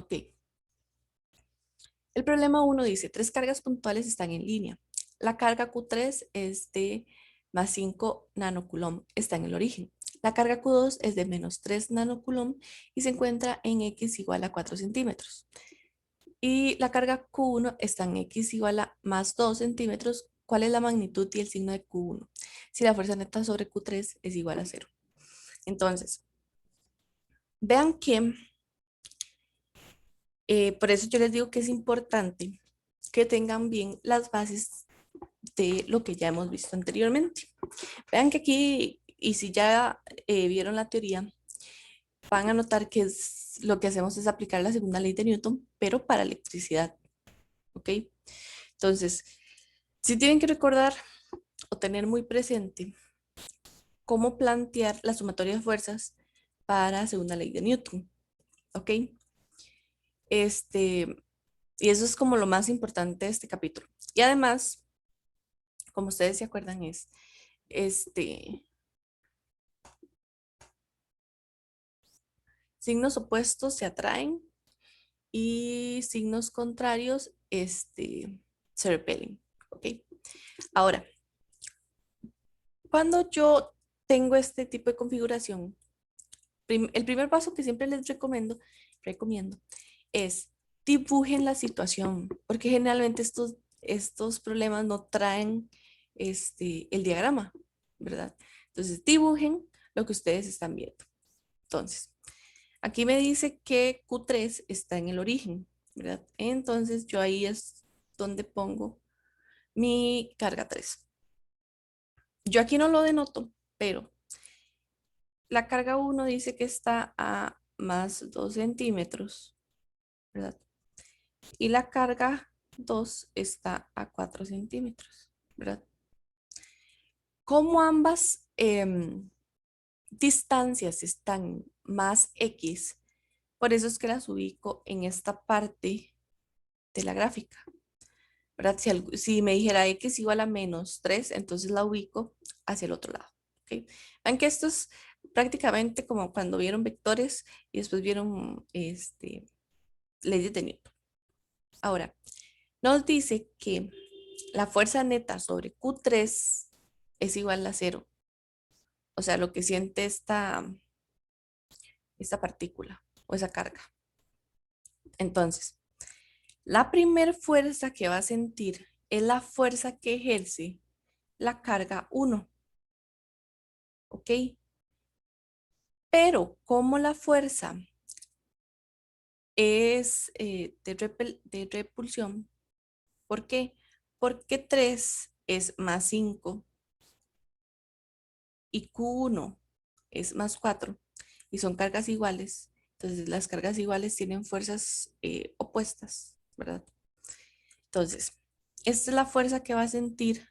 Ok. El problema 1 dice, tres cargas puntuales están en línea. La carga Q3 es de más 5 nanocoulomb, está en el origen. La carga Q2 es de menos 3 nanocoulomb y se encuentra en X igual a 4 centímetros. Y la carga Q1 está en X igual a más 2 centímetros. ¿Cuál es la magnitud y el signo de Q1? Si la fuerza neta sobre Q3 es igual a 0. Entonces, vean que por eso yo les digo que es importante que tengan bien las bases de lo que ya hemos visto anteriormente. Vean que aquí, y si ya vieron la teoría, van a notar que lo que hacemos es aplicar la segunda ley de Newton, pero para electricidad. ¿Ok? Entonces, si tienen que recordar o tener muy presente cómo plantear la sumatoria de fuerzas para segunda ley de Newton. ¿Ok? Y eso es como lo más importante de este capítulo. Y además, como ustedes se acuerdan, es signos opuestos se atraen y signos contrarios se repelen. ¿Ok? Ahora, cuando yo tengo este tipo de configuración, el primer paso que siempre les recomiendo es dibujen la situación, porque generalmente estos problemas no traen el diagrama, ¿verdad? Entonces, dibujen lo que ustedes están viendo. Entonces, aquí me dice que Q3 está en el origen, ¿verdad? Entonces, yo ahí es donde pongo mi carga 3. Yo aquí no lo denoto, pero la carga 1 dice que está a más 2 centímetros, ¿verdad? Y la carga 2 está a 4 centímetros, ¿verdad? Como ambas distancias están más X, por eso es que las ubico en esta parte de la gráfica, ¿verdad? Si me dijera X igual a menos 3, entonces la ubico hacia el otro lado, ¿ok? Ven que esto es prácticamente como cuando vieron vectores y después vieron leyes de Newton. Ahora, nos dice que la fuerza neta sobre Q3 es igual a 0. O sea, lo que siente esta partícula o esa carga. Entonces, la primera fuerza que va a sentir es la fuerza que ejerce la carga 1. ¿Ok? Pero como la fuerza es de repulsión, ¿por qué? Porque 3 es más 5 y Q1 es más 4 y son cargas iguales. Entonces las cargas iguales tienen fuerzas opuestas, ¿verdad? Entonces, esta es la fuerza que va a sentir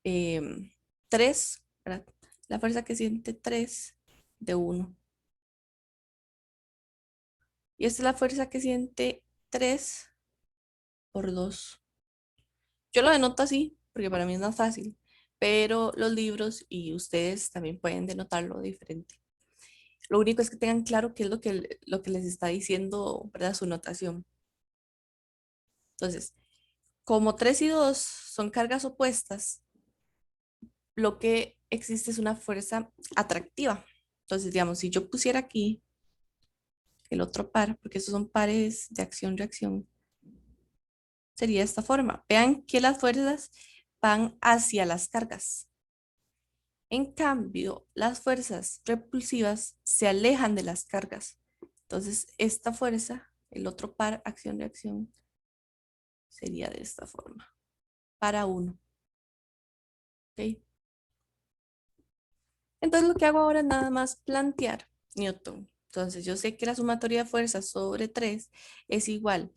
3, ¿verdad? La fuerza que siente 3 de 1. Y esta es la fuerza que siente 3 por 2. Yo lo denoto así porque para mí es más fácil, pero los libros y ustedes también pueden denotarlo diferente. Lo único es que tengan claro qué es lo que les está diciendo, ¿verdad? Su notación. Entonces, como 3 y 2 son cargas opuestas, lo que existe es una fuerza atractiva. Entonces, digamos, si yo pusiera aquí el otro par, porque estos son pares de acción-reacción, sería de esta forma. Vean que las fuerzas van hacia las cargas. En cambio, las fuerzas repulsivas se alejan de las cargas. Entonces, esta fuerza, el otro par, acción-reacción, sería de esta forma, para 1. ¿Ok? Entonces, lo que hago ahora es nada más plantear Newton. Entonces, yo sé que la sumatoria de fuerzas sobre 3 es igual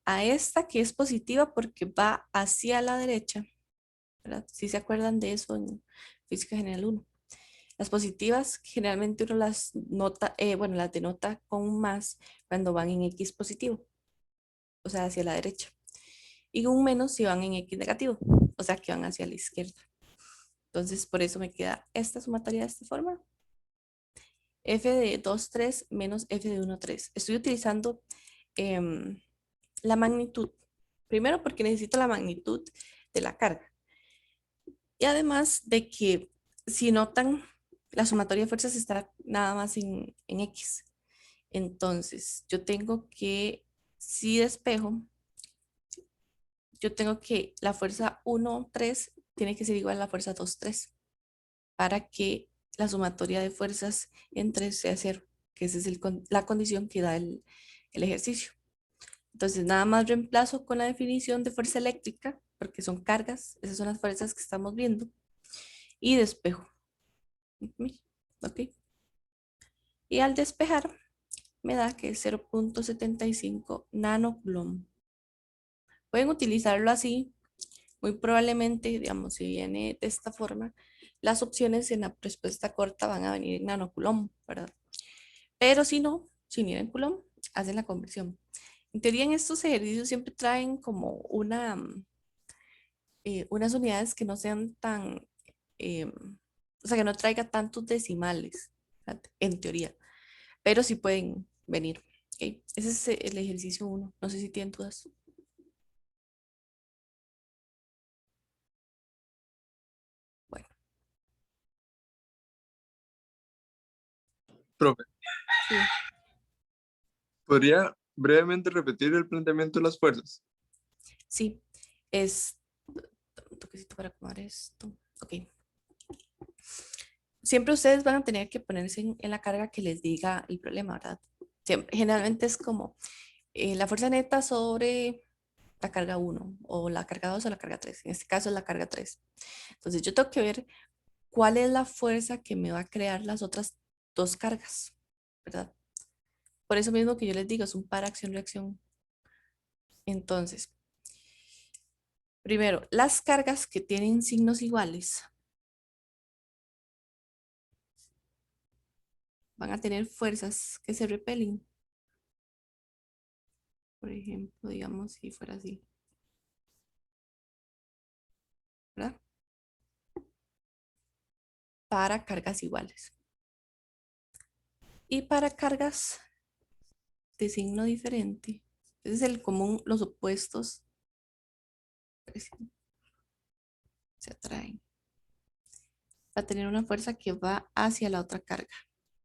a esta que es positiva porque va hacia la derecha, ¿verdad? Si se acuerdan de eso en Física General 1. Las positivas generalmente uno las nota, bueno, las denota con un más cuando van en X positivo, o sea, hacia la derecha. Y un menos si van en X negativo, o sea, que van hacia la izquierda. Entonces, por eso me queda esta sumatoria de esta forma. F de 2, 3 menos F de 1, 3. Estoy utilizando em, la magnitud. Primero porque necesito la magnitud de la carga. Y además de que si notan, la sumatoria de fuerzas está nada más en X. Entonces, yo tengo que, si despejo, yo tengo que la fuerza 1, 3 tiene que ser igual a la fuerza 2, 3 para que la sumatoria de fuerzas entre sea cero, que esa es la condición que da el ejercicio. Entonces, nada más reemplazo con la definición de fuerza eléctrica, porque son cargas, esas son las fuerzas que estamos viendo, y despejo. ¿Ok? Y al despejar, me da que es 0.75 nanocoulomb. Pueden utilizarlo así, muy probablemente, digamos, si viene de esta forma, las opciones en la respuesta corta van a venir en nanocoulomb, ¿verdad? Pero si no, si viene en coulomb, hacen la conversión. En teoría, en estos ejercicios siempre traen como unas unidades que no sean tan, o sea, que no traiga tantos decimales, ¿verdad? En teoría, pero sí pueden venir. ¿Ok? Ese es el ejercicio uno. No sé si tienen dudas. Bueno, Profe, sí, ¿podría brevemente repetir el planteamiento de las fuerzas? sí. Es un toquecito para acomodar esto. Ok. Siempre ustedes van a tener que ponerse en la carga que les diga el problema, ¿verdad? Generalmente es como la fuerza neta sobre la carga uno o la carga 2 o la carga 3. En este caso es la carga 3. Entonces yo tengo que ver cuál es la fuerza que me va a crear las otras dos cargas, ¿verdad? Por eso mismo que yo les digo, es un par acción-reacción. Entonces, primero, las cargas que tienen signos iguales van a tener fuerzas que se repelen. Por ejemplo, digamos si fuera así, ¿verdad? Para cargas iguales. Y para cargas de signo diferente, ese es el común, los opuestos se atraen. Va a tener una fuerza que va hacia la otra carga.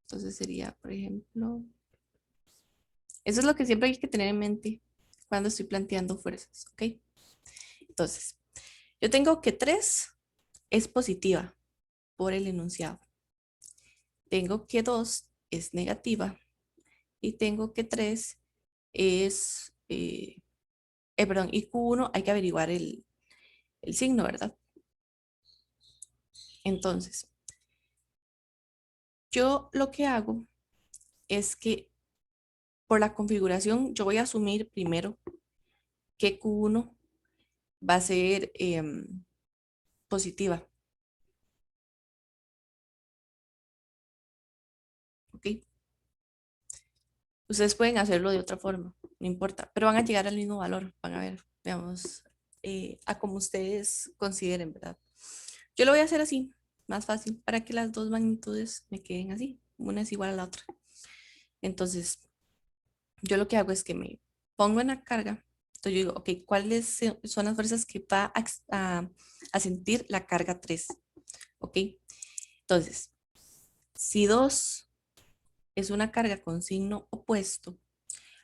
Entonces sería, por ejemplo, eso es lo que siempre hay que tener en mente cuando estoy planteando fuerzas, ¿ok? Entonces, yo tengo que 3 es positiva por el enunciado. Tengo que 2 es negativa y tengo que 3 es, perdón, y Q1 hay que averiguar el signo, ¿verdad? Entonces, yo lo que hago es que por la configuración yo voy a asumir primero que Q1 va a ser positiva, ¿ok? Ustedes pueden hacerlo de otra forma, no importa, pero van a llegar al mismo valor, van a ver, veamos, a como ustedes consideren, ¿verdad? Yo lo voy a hacer así, más fácil, para que las dos magnitudes me queden así, una es igual a la otra. Entonces, yo lo que hago es que me pongo en la carga, entonces yo digo, ok, ¿cuáles son las fuerzas que va a sentir la carga 3? ¿Ok? Entonces, si 2 es una carga con signo opuesto,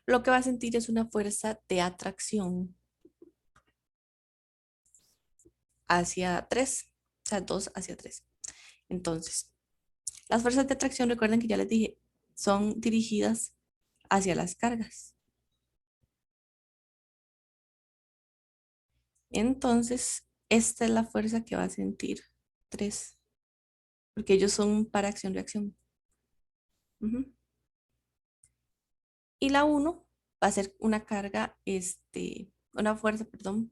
lo que va a sentir es una fuerza de atracción hacia 3, o sea, 2 hacia 3. Entonces, las fuerzas de atracción, recuerden que ya les dije, son dirigidas hacia las cargas. Entonces, esta es la fuerza que va a sentir 3, porque ellos son para acción-reacción. Ujú. Y la uno va a ser una carga, una fuerza, perdón,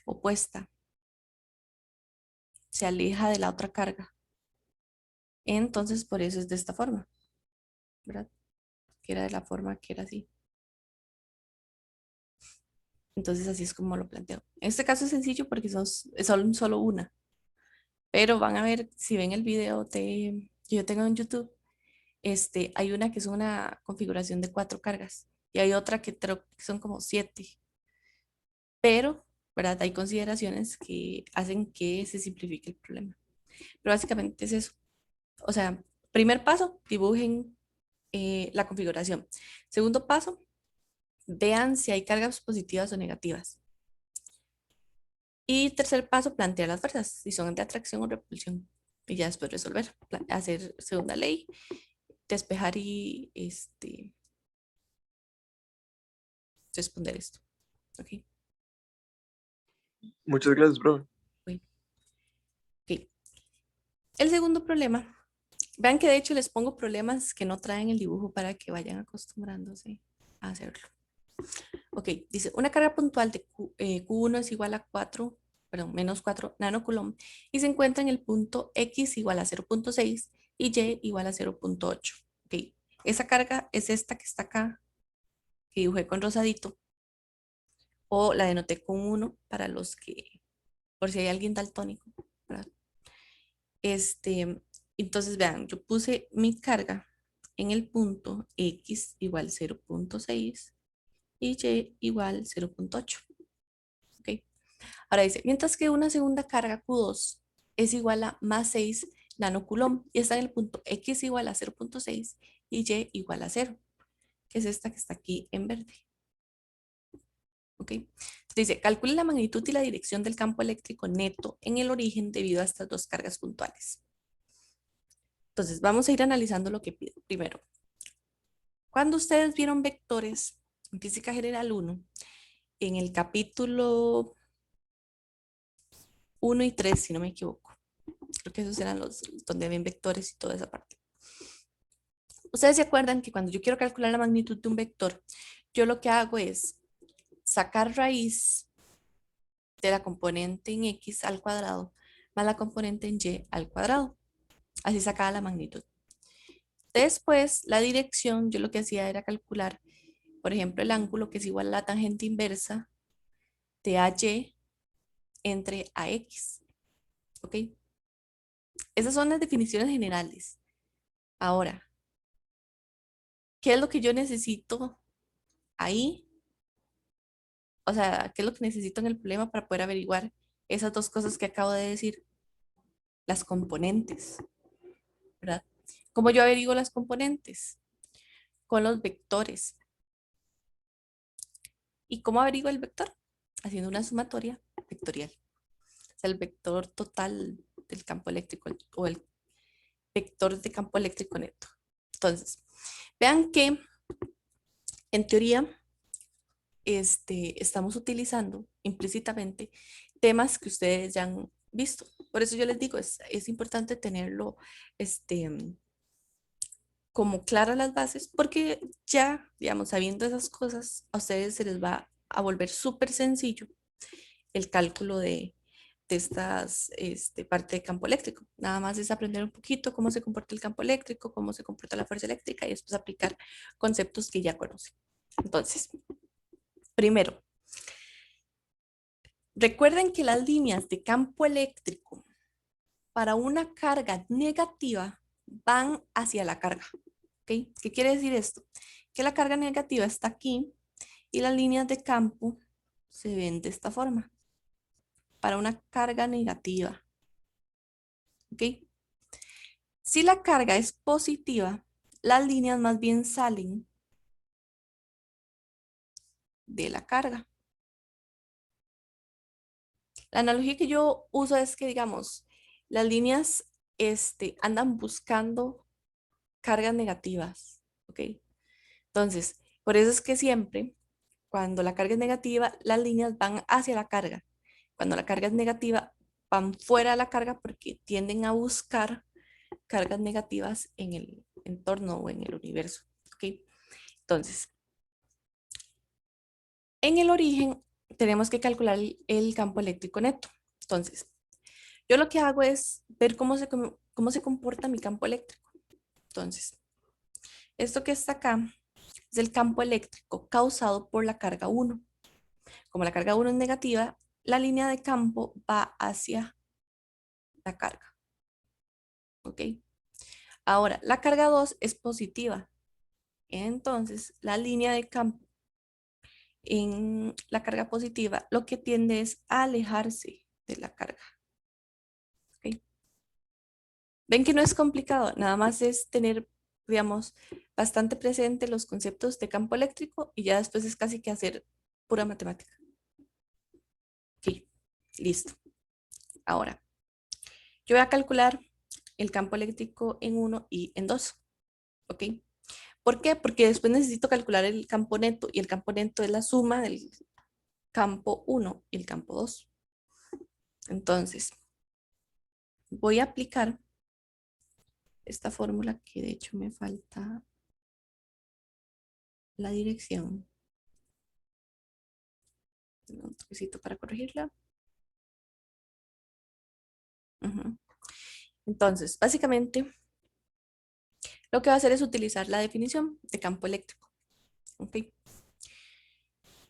opuesta, se aleja de la otra carga. Entonces, por eso es de esta forma, ¿verdad? Que era de la forma que era así. Entonces, así es como lo planteo. En este caso es sencillo porque son solo una, pero van a ver, si ven el video que yo tengo en YouTube, hay una que es una configuración de 4 cargas y hay otra que creo que son como 7. Pero, ¿verdad? Hay consideraciones que hacen que se simplifique el problema. Pero básicamente es eso. O sea, primer paso, dibujen la configuración. Segundo paso, vean si hay cargas positivas o negativas. Y tercer paso, plantear las fuerzas, si son de atracción o repulsión. Y ya después resolver, hacer segunda ley, despejar y responder esto. ¿Ok? Muchas gracias, profe. Bueno, ok. El segundo problema, vean que de hecho les pongo problemas que no traen el dibujo para que vayan acostumbrándose a hacerlo. Ok, dice, una carga puntual de Q1 es igual a 4, perdón, menos 4 nanocoulomb y se encuentra en el punto X igual a 0.6 y Y igual a 0.8. Ok, esa carga es esta que está acá, que dibujé con rosadito, o la denoté con 1 para los que, por si hay alguien daltónico, ¿verdad? Entonces, vean, yo puse mi carga en el punto X igual 0.6 y Y igual 0.8. ¿Ok? Ahora dice, mientras que una segunda carga Q2 es igual a más 6 nanocoulomb y está en el punto X igual a 0.6 y Y igual a 0, que es esta que está aquí en verde. ¿Ok? Dice, calcule la magnitud y la dirección del campo eléctrico neto en el origen debido a estas dos cargas puntuales. Entonces, vamos a ir analizando lo que pido. Primero, cuando ustedes vieron vectores en Física General 1, en el capítulo 1 y 3, si no me equivoco, creo que esos eran los donde ven vectores y toda esa parte. Ustedes se acuerdan que cuando yo quiero calcular la magnitud de un vector, yo lo que hago es sacar raíz de la componente en X al cuadrado más la componente en Y al cuadrado. Así sacaba la magnitud. Después, la dirección, yo lo que hacía era calcular, por ejemplo, el ángulo que es igual a la tangente inversa de AY entre AX. ¿Ok? Esas son las definiciones generales. Ahora, ¿qué es lo que yo necesito ahí? O sea, ¿qué es lo que necesito en el problema para poder averiguar esas dos cosas que acabo de decir? Las componentes, ¿verdad? ¿Cómo yo averiguo las componentes? Con los vectores. ¿Y cómo averiguo el vector? Haciendo una sumatoria vectorial. O sea, el vector total del campo eléctrico o el vector de campo eléctrico neto. Entonces, vean que en teoría estamos utilizando implícitamente temas que ustedes ya han visto. Por eso yo les digo, es importante tenerlo como claras las bases, porque ya, digamos, sabiendo esas cosas, a ustedes se les va a volver súper sencillo el cálculo de estas parte de campo eléctrico. Nada más es aprender un poquito cómo se comporta el campo eléctrico, cómo se comporta la fuerza eléctrica y después aplicar conceptos que ya conocen. Entonces, primero, recuerden que las líneas de campo eléctrico para una carga negativa van hacia la carga. ¿Ok? ¿Qué quiere decir esto? Que la carga negativa está aquí y las líneas de campo se ven de esta forma. Para una carga negativa. ¿Ok? Si la carga es positiva, las líneas más bien salen de la carga. La analogía que yo uso es que, digamos, las líneas andan buscando cargas negativas, ¿ok? Entonces, por eso es que siempre, cuando la carga es negativa, las líneas van hacia la carga. Cuando la carga es negativa, van fuera de la carga porque tienden a buscar cargas negativas en el entorno o en el universo, ¿ok? Entonces, en el origen tenemos que calcular el campo eléctrico neto. Entonces, yo lo que hago es ver cómo se comporta mi campo eléctrico. Entonces, esto que está acá es el campo eléctrico causado por la carga 1. Como la carga 1 es negativa, la línea de campo va hacia la carga. ¿Ok? Ahora, la carga 2 es positiva. Entonces, la línea de campo en la carga positiva, lo que tiende es a alejarse de la carga. ¿Ok? Ven que no es complicado, nada más es tener, digamos, bastante presente los conceptos de campo eléctrico y ya después es casi que hacer pura matemática. Ok, listo. Ahora, yo voy a calcular el campo eléctrico en 1 y en 2. ¿Ok? ¿Por qué? Porque después necesito calcular el campo neto y el campo neto es la suma del campo 1 y el campo 2. Entonces, voy a aplicar esta fórmula que de hecho me falta la dirección. Un toquecito para corregirla. Ujú. Entonces, básicamente, lo que va a hacer es utilizar la definición de campo eléctrico. ¿Ok?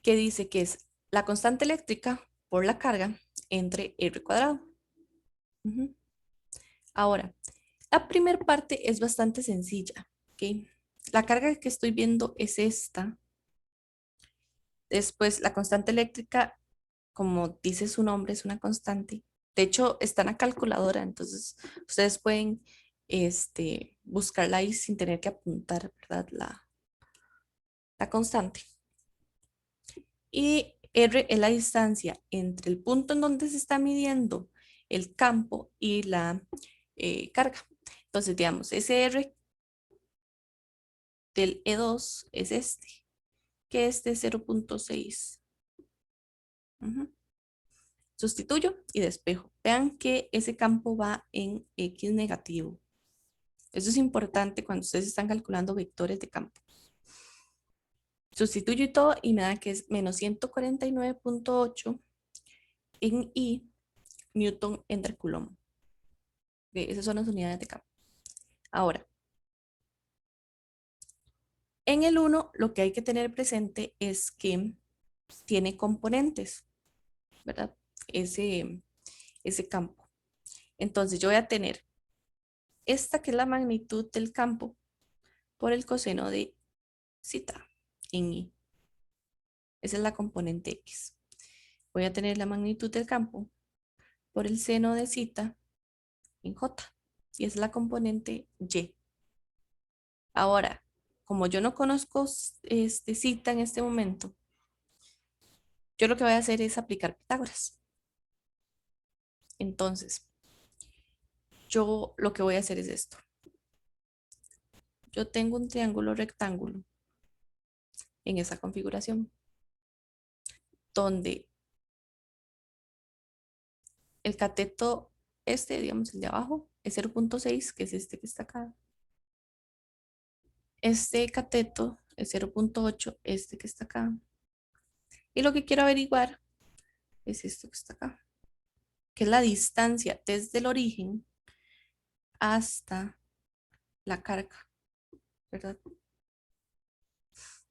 Que dice que es la constante eléctrica por la carga entre R cuadrado. Ujú. Ahora, la primera parte es bastante sencilla. ¿Ok? La carga que estoy viendo es esta. Después, la constante eléctrica, como dice su nombre, es una constante. De hecho, está en la calculadora, entonces ustedes pueden buscarla ahí sin tener que apuntar, ¿verdad? La constante. Y R es la distancia entre el punto en donde se está midiendo el campo y la carga. Entonces, digamos, ese R del E2 es este, que es de 0.6. Sustituyo y despejo. Vean que ese campo va en X negativo. Eso es importante cuando ustedes están calculando vectores de campo. Sustituyo y todo y me da que es menos 149.8 en I, Newton entre Coulomb. Esas son las unidades de campo. Ahora, en el 1 lo que hay que tener presente es que tiene componentes, ¿verdad? Ese campo. Entonces yo voy a tener esta que es la magnitud del campo por el coseno de zeta en I. Esa es la componente X. Voy a tener la magnitud del campo por el seno de zeta en J. Y es la componente Y. Ahora, como yo no conozco zeta en este momento, yo lo que voy a hacer es aplicar Pitágoras. Entonces, yo lo que voy a hacer es esto. Yo tengo un triángulo rectángulo en esa configuración, donde el cateto digamos el de abajo, es 0.6, que es este que está acá. Este cateto es 0.8, este que está acá. Y lo que quiero averiguar es esto que está acá, que es la distancia desde el origen hasta la carga, ¿verdad?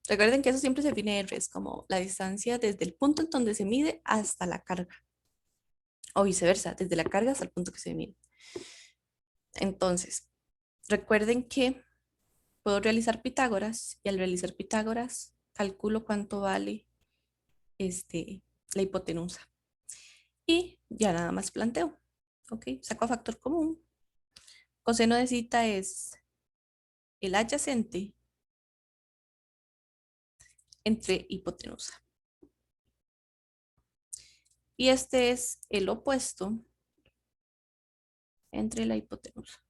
Recuerden que eso siempre se define R, es como la distancia desde el punto en donde se mide hasta la carga, o viceversa, desde la carga hasta el punto que se mide. Entonces, recuerden que puedo realizar Pitágoras y al realizar Pitágoras calculo cuánto vale la hipotenusa. Y ya nada más planteo. ¿Ok? Saco a factor común. Coseno de zeta es el adyacente entre hipotenusa. Y este es el opuesto entre la hipotenusa.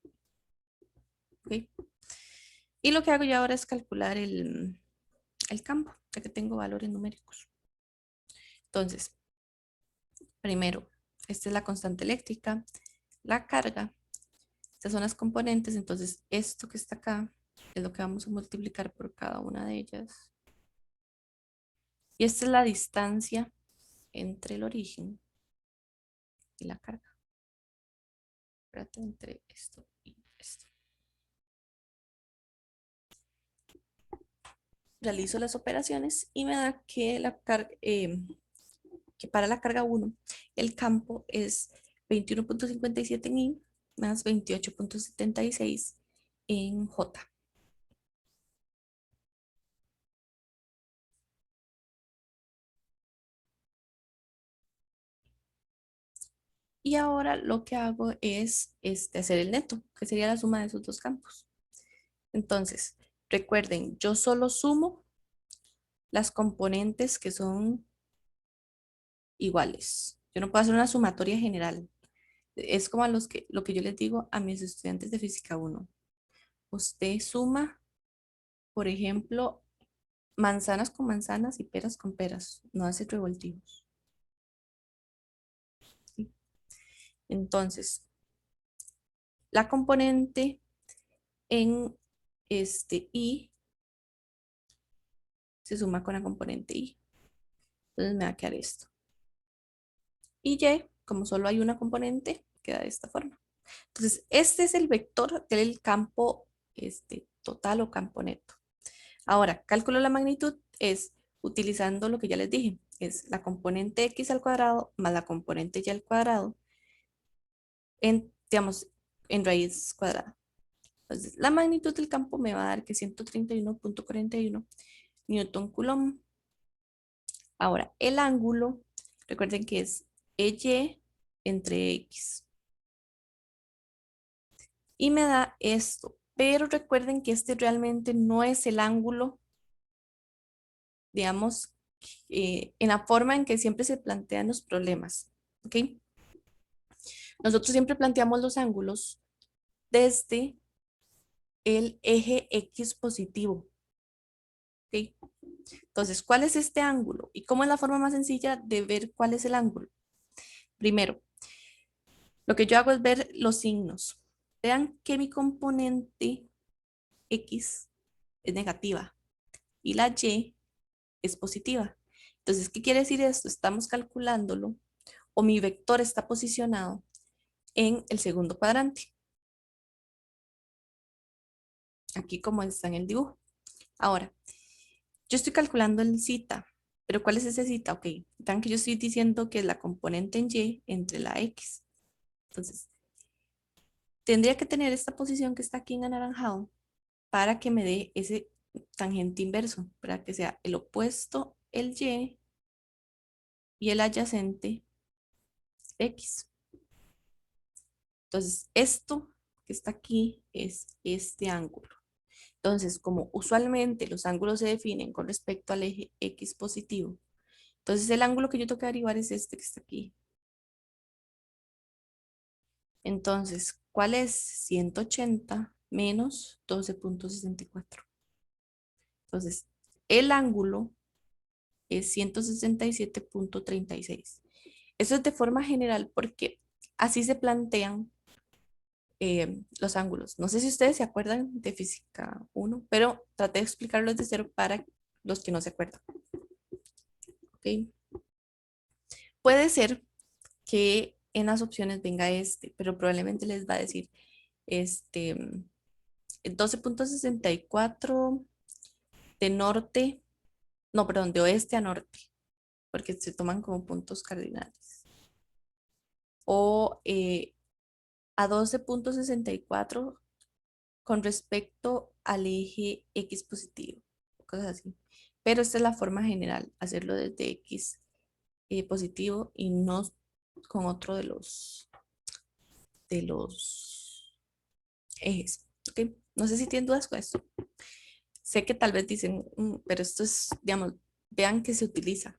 ¿Ok? Y lo que hago yo ahora es calcular el campo, ya que tengo valores numéricos. Entonces, primero, esta es la constante eléctrica, la carga, estas son las componentes, entonces esto que está acá es lo que vamos a multiplicar por cada una de ellas. Y esta es la distancia entre el origen y la carga. Espérate, entre esto y esto. Realizo las operaciones y me da que, que para la carga 1 el campo es 21.57 en I más 28.76 en J. Y ahora lo que hago es hacer el neto, que sería la suma de esos dos campos. Entonces, recuerden, yo solo sumo las componentes que son iguales. Yo no puedo hacer una sumatoria general. Es como lo que yo les digo a mis estudiantes de física 1. Usted suma, por ejemplo, manzanas con manzanas y peras con peras. No hace revoltivos. ¿Sí? Entonces, la componente en I se suma con la componente I. Entonces me va a quedar esto. Y Y, como solo hay una componente, queda de esta forma. Entonces, este es el vector del campo total o campo neto. Ahora, cálculo la magnitud es utilizando lo que ya les dije, es la componente x al cuadrado más la componente y al cuadrado en, digamos, en raíz cuadrada. Entonces, la magnitud del campo me va a dar que 131.41 Newton Coulomb. Ahora, el ángulo, recuerden que es EY entre X. Y me da esto. Pero recuerden que este realmente no es el ángulo, digamos, en la forma en que siempre se plantean los problemas. ¿Ok? Nosotros siempre planteamos los ángulos desde el eje X positivo. ¿Ok? Entonces, ¿cuál es este ángulo? ¿Y cómo es la forma más sencilla de ver cuál es el ángulo? Primero, lo que yo hago es ver los signos. Vean que mi componente X es negativa y la Y es positiva. Entonces, ¿qué quiere decir esto? Estamos calculándolo o mi vector está posicionado en el segundo cuadrante. Aquí como está en el dibujo. Ahora, yo estoy calculando el zeta, pero ¿cuál es ese zeta? Ok, tan que yo estoy diciendo que es la componente en Y entre la X. Entonces, tendría que tener esta posición que está aquí en anaranjado para que me dé ese tangente inverso, para que sea el opuesto, el y el adyacente X. Entonces, esto que está aquí es este ángulo. Entonces, como usualmente los ángulos se definen con respecto al eje X positivo, entonces el ángulo que yo tengo que derivar es este que está aquí. Entonces, ¿cuál es 180 menos 12.64? Entonces, el ángulo es 167.36. Eso es de forma general porque así se plantean los ángulos. No sé si ustedes se acuerdan de física 1, pero traté de explicarlo desde cero para los que no se acuerdan. ¿Ok? Puede ser que en las opciones venga pero probablemente les va a decir este 12.64 de norte, no, perdón, de oeste a norte, porque se toman como puntos cardinales. O a 12.64 con respecto al eje X positivo, cosas así. Pero esta es la forma general, hacerlo desde X positivo y no con otro de los ejes. ¿Ok? No sé si tienen dudas con esto. Sé que tal vez dicen, pero esto es, digamos, vean que se utiliza.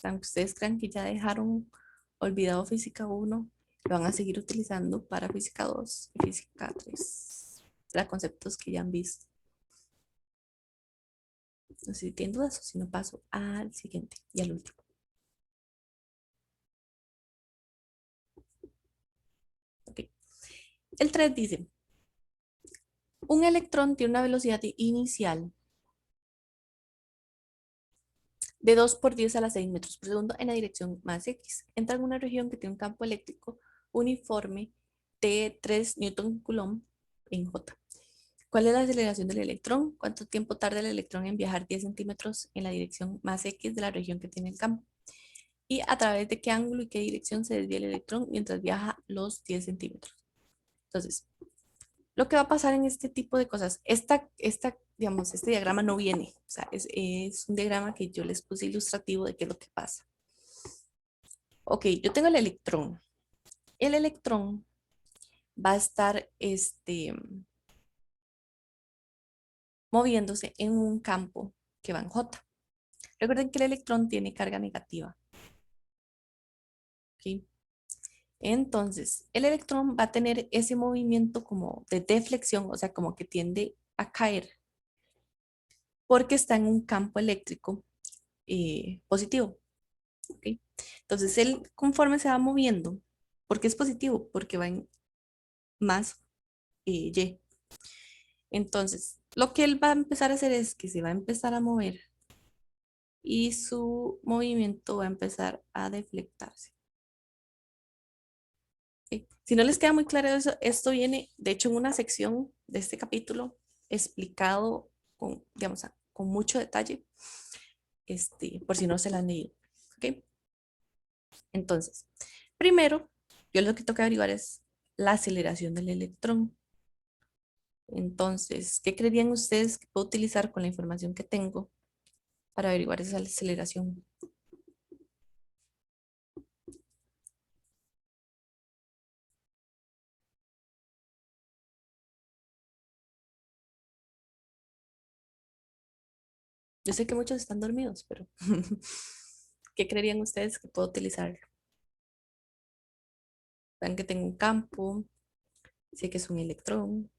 Aunque ustedes crean que ya dejaron olvidado física 1, lo van a seguir utilizando para física 2 y física 3. Para conceptos que ya han visto. No sé si tienen dudas o si no paso al siguiente y al último. Ok. El 3 dice, un electrón tiene una velocidad inicial de 2 por 10 a la 6 metros por segundo en la dirección más X. Entra en una región que tiene un campo eléctrico uniforme de 3 Newton Coulomb en J. ¿Cuál es la aceleración del electrón? ¿Cuánto tiempo tarda el electrón en viajar 10 centímetros en la dirección más X de la región que tiene el campo? ¿Y a través de qué ángulo y qué dirección se desvía el electrón mientras viaja los 10 centímetros? Entonces, lo que va a pasar en este tipo de cosas, digamos, este diagrama no viene, o sea, es un diagrama que yo les puse ilustrativo de qué es lo que pasa. Ok, yo tengo el electrón. El electrón va a estar moviéndose en un campo que va en J. Recuerden que el electrón tiene carga negativa. ¿Ok? Entonces, el electrón va a tener ese movimiento como de deflexión, o sea, como que tiende a caer, porque está en un campo eléctrico positivo. ¿Ok? Entonces, él conforme se va moviendo, porque es positivo, porque va en más Y. Entonces, lo que él va a empezar a hacer es que se va a empezar a mover y su movimiento va a empezar a deflectarse. ¿Ok? Si no les queda muy claro eso, esto viene, de hecho, en una sección de este capítulo explicado con, digamos, con mucho detalle, por si no se la han leído. ¿Ok? Entonces, primero, yo lo que tengo que averiguar es la aceleración del electrón. Entonces, ¿qué creerían ustedes que puedo utilizar con la información que tengo para averiguar esa aceleración? Yo sé que muchos están dormidos, pero ¿qué creerían ustedes que puedo utilizar? Vean que tengo un campo, sé que es un electrón.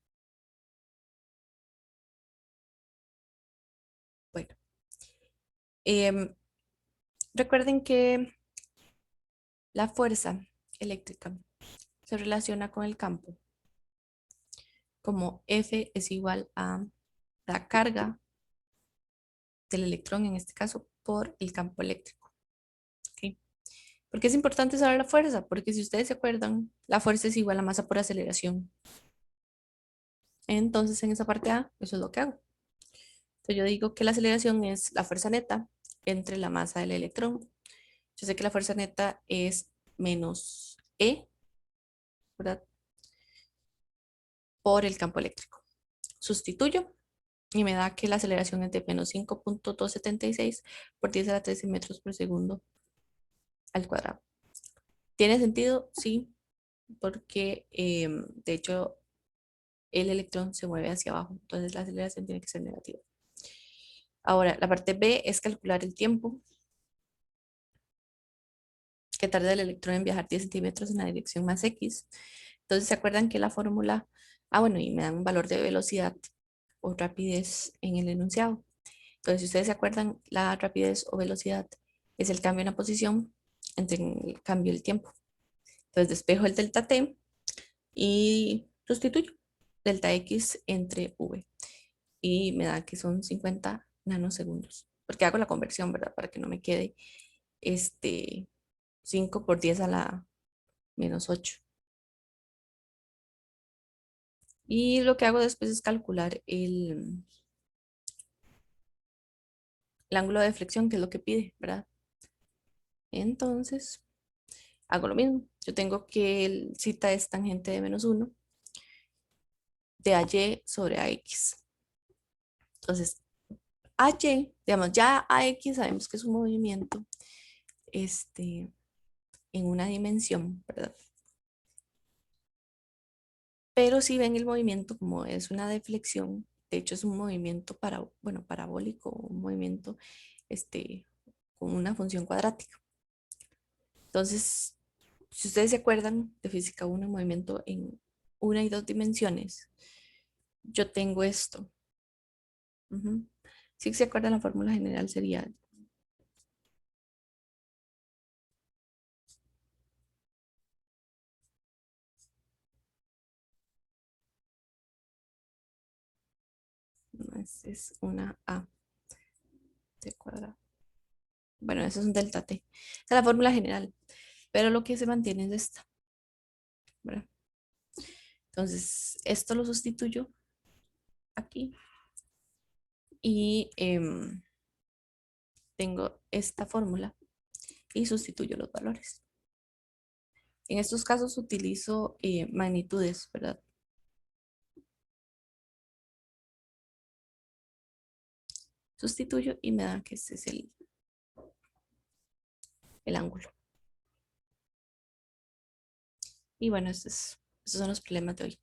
Bueno, em, recuerden que la fuerza eléctrica se relaciona con el campo, como F es igual a la carga del electrón, en este caso, por el campo eléctrico. ¿Ok? ¿Por qué es importante saber la fuerza? Porque si ustedes se acuerdan, la fuerza es igual a masa por aceleración. Entonces, en esa parte A, eso es lo que hago. Entonces, yo digo que la aceleración es la fuerza neta entre la masa del electrón. Yo sé que la fuerza neta es menos E, ¿verdad? Por el campo eléctrico. Sustituyo y me da que la aceleración es de menos 5,276 por 10 a la 13 metros por segundo al cuadrado. ¿Tiene sentido? Sí, porque de hecho el electrón se mueve hacia abajo, entonces la aceleración tiene que ser negativa. Ahora, la parte B es calcular el tiempo que tarda el electrón en viajar 10 centímetros en la dirección más X. Entonces, ¿se acuerdan que la fórmula? Ah, bueno, y me dan un valor de velocidad o rapidez en el enunciado. Entonces, si ustedes se acuerdan, la rapidez o velocidad es el cambio en la posición entre el cambio y el tiempo. Entonces, despejo el delta t y sustituyo delta x entre v. Y me da que son 50 nanosegundos. Porque hago la conversión, ¿verdad? Para que no me quede este 5 por 10 a la menos 8. Y lo que hago después es calcular el ángulo de deflexión, que es lo que pide, ¿verdad? Entonces, hago lo mismo. Yo tengo que el zeta es tangente de menos 1 de AY sobre AX. Entonces, AY, digamos, ya AX sabemos que es un movimiento en una dimensión, ¿verdad? Pero si ven el movimiento como es una deflexión, de hecho es un movimiento bueno, parabólico, un movimiento con una función cuadrática. Entonces, si ustedes se acuerdan de física 1, movimiento en una y dos dimensiones, yo tengo esto. Ujú. Si se acuerdan, la fórmula general sería es una A t cuadrado. Bueno, eso es un delta t. Esa es la fórmula general, pero lo que se mantiene es esta, ¿verdad? Entonces, esto lo sustituyo aquí y tengo esta fórmula y sustituyo los valores. En estos casos utilizo magnitudes, ¿verdad? Sustituyo y me da que este es el ángulo. Y bueno, estos son los problemas de hoy.